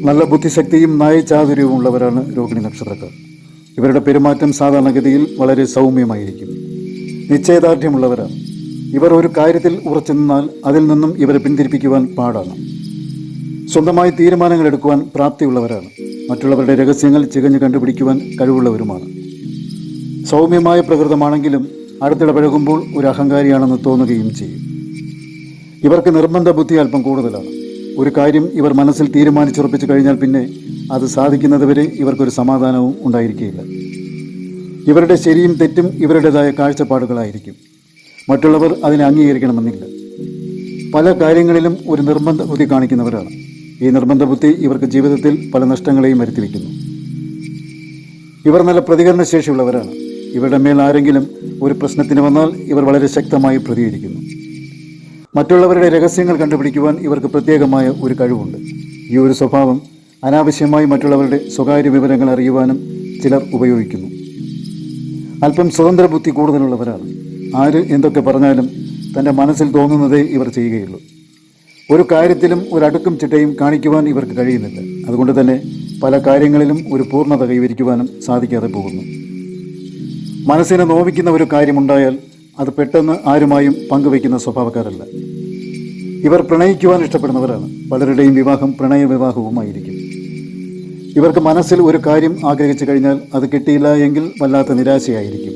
നല്ല ബുദ്ധിശക്തിയും നയചാതുര്യവും ഉള്ളവരാണ് രോഹിണി നക്ഷത്രക്കാർ. ഇവരുടെ പെരുമാറ്റം സാധാരണഗതിയിൽ വളരെ സൗമ്യമായിരിക്കും. നിശ്ചയദാർഢ്യമുള്ളവരാണ്. ഇവർ ഒരു കാര്യത്തിൽ ഉറച്ചു നിന്നാൽ അതിൽ നിന്നും ഇവരെ പിന്തിരിപ്പിക്കുവാൻ പാടാണ്. സ്വന്തമായി തീരുമാനങ്ങൾ എടുക്കുവാൻ പ്രാപ്തിയുള്ളവരാണ്. മറ്റുള്ളവരുടെ രഹസ്യങ്ങൾ ചികഞ്ഞു കണ്ടുപിടിക്കുവാൻ കഴിവുള്ളവരുമാണ്. സൗമ്യമായ പ്രകൃതമാണെങ്കിലും അടുത്തിടപഴകുമ്പോൾ ഒരു അഹങ്കാരിയാണെന്ന് തോന്നുകയും ചെയ്യും. ഇവർക്ക് നിർബന്ധ ബുദ്ധി അല്പം കൂടുതലാണ്. ഒരു കാര്യം ഇവർ മനസ്സിൽ തീരുമാനിച്ചുറപ്പിച്ചു കഴിഞ്ഞാൽ പിന്നെ അത് സാധിക്കുന്നതുവരെ ഇവർക്കൊരു സമാധാനവും ഉണ്ടായിരിക്കുകയില്ല. ഇവരുടെ ശരിയും തെറ്റും ഇവരുടേതായ കാഴ്ചപ്പാടുകളായിരിക്കും. മറ്റുള്ളവർ അതിനെ അംഗീകരിക്കണമെന്നില്ല. പല കാര്യങ്ങളിലും ഒരു നിർബന്ധ ബുദ്ധി കാണിക്കുന്നവരാണ്. ഈ നിർബന്ധ ബുദ്ധി ഇവർക്ക് ജീവിതത്തിൽ പല നഷ്ടങ്ങളെയും വരുത്തിവെക്കുന്നു. ഇവർ നല്ല പ്രതികരണശേഷിയുള്ളവരാണ്. ഇവരുടെ മേൽ ആരെങ്കിലും ഒരു പ്രശ്നത്തിന് വന്നാൽ ഇവർ വളരെ ശക്തമായി പ്രതികരിക്കുന്നു. മറ്റുള്ളവരുടെ രഹസ്യങ്ങൾ കണ്ടുപിടിക്കുവാൻ ഇവർക്ക് പ്രത്യേകമായ ഒരു കഴിവുണ്ട്. ഈ ഒരു സ്വഭാവം അനാവശ്യമായി മറ്റുള്ളവരുടെ സ്വകാര്യ വിവരങ്ങൾ അറിയുവാനും ചിലർ ഉപയോഗിക്കുന്നു. അല്പം സ്വതന്ത്ര ബുദ്ധി കൂടുതലുള്ളവരാണ്. ആര് എന്തൊക്കെ പറഞ്ഞാലും തൻ്റെ മനസ്സിൽ തോന്നുന്നതേ ഇവർ ചെയ്യുകയുള്ളൂ. ഒരു കാര്യത്തിലും ഒരു അടുക്കും ചിട്ടയും കാണിക്കുവാൻ ഇവർക്ക് കഴിയുന്നില്ല. അതുകൊണ്ട് തന്നെ പല കാര്യങ്ങളിലും ഒരു പൂർണ്ണത കൈവരിക്കുവാനും സാധിക്കാതെ പോകുന്നു. മനസ്സിനെ നോവിക്കുന്ന ഒരു കാര്യമുണ്ടായാൽ അത് പെട്ടെന്ന് ആരുമായും പങ്കുവയ്ക്കുന്ന സ്വഭാവക്കാരല്ല. ഇവർ പ്രണയിക്കുവാൻ ഇഷ്ടപ്പെടുന്നവരാണ്. പലരുടെയും വിവാഹം പ്രണയവിവാഹവുമായിരിക്കും. ഇവർക്ക് മനസ്സിൽ ഒരു കാര്യം ആഗ്രഹിച്ചു കഴിഞ്ഞാൽ അത് കിട്ടിയില്ല എങ്കിൽ വല്ലാത്ത നിരാശയായിരിക്കും.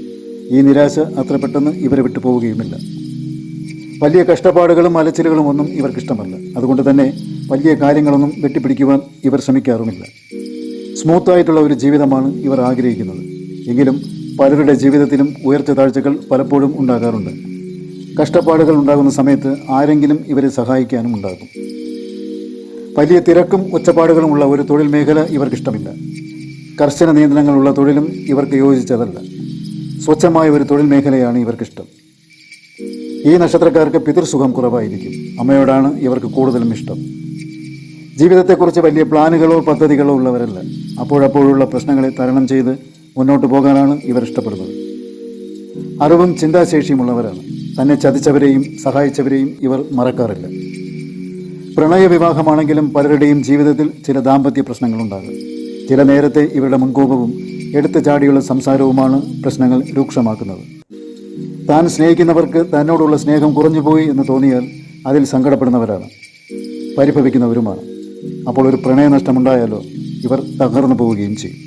ഈ നിരാശ അത്ര പെട്ടെന്ന് ഇവരെ വിട്ടു പോവുകയുമില്ല. വലിയ കഷ്ടപ്പാടുകളും അലച്ചിലുകളും ഒന്നും ഇവർക്കിഷ്ടമല്ല. അതുകൊണ്ട് തന്നെ വലിയ കാര്യങ്ങളൊന്നും വെട്ടിപ്പിടിക്കുവാൻ ഇവർ ശ്രമിക്കാറുമില്ല. സ്മൂത്തായിട്ടുള്ള ഒരു ജീവിതമാണ് ഇവർ ആഗ്രഹിക്കുന്നത്. എങ്കിലും പലരുടെ ജീവിതത്തിലും ഉയർച്ച താഴ്ചകൾ പലപ്പോഴും ഉണ്ടാകാറുണ്ട്. കഷ്ടപ്പാടുകൾ ഉണ്ടാകുന്ന സമയത്ത് ആരെങ്കിലും ഇവരെ സഹായിക്കാനും ഉണ്ടാകും. വലിയ തിരക്കും ഒച്ചപ്പാടുകളുമുള്ള ഒരു തൊഴിൽ മേഖല ഇവർക്കിഷ്ടമില്ല. കർശന നിയന്ത്രണങ്ങളുള്ള തൊഴിലും ഇവർക്ക് യോജിച്ചതല്ല. സ്വച്ഛമായ ഒരു തൊഴിൽ മേഖലയാണ് ഇവർക്കിഷ്ടം. ഈ നക്ഷത്രക്കാർക്ക് പിതൃസുഖം കുറവായിരിക്കും. അമ്മയോടാണ് ഇവർക്ക് കൂടുതലും ഇഷ്ടം. ജീവിതത്തെക്കുറിച്ച് വലിയ പ്ലാനുകളോ പദ്ധതികളോ ഉള്ളവരല്ല. അപ്പോഴപ്പോഴുള്ള പ്രശ്നങ്ങളെ തരണം ചെയ്ത് മുന്നോട്ട് പോകാനാണ് ഇവർ ഇഷ്ടപ്പെടുന്നത്. അറിവും ചിന്താശേഷിയുമുള്ളവരാണ്. തന്നെ ചതിച്ചവരെയും സഹായിച്ചവരെയും ഇവർ മറക്കാറില്ല. പ്രണയവിവാഹമാണെങ്കിലും പലരുടെയും ജീവിതത്തിൽ ചില ദാമ്പത്യ പ്രശ്നങ്ങളുണ്ടാകും. ചില നേരത്തെ ഇവരുടെ മുൻകോപവും എടുത്തു ചാടിയുള്ള സംസാരവുമാണ് പ്രശ്നങ്ങൾ രൂക്ഷമാക്കുന്നത്. താൻ സ്നേഹിക്കുന്നവർക്ക് തന്നോടുള്ള സ്നേഹം കുറഞ്ഞുപോയി എന്ന് തോന്നിയാൽ അതിൽ സങ്കടപ്പെടുന്നവരാണ്, പരിഭവിക്കുന്നവരുമാണ്. അപ്പോൾ ഒരു പ്രണയനഷ്ടമുണ്ടായാലോ ഇവർ തകർന്നു പോവുകയും ചെയ്യും.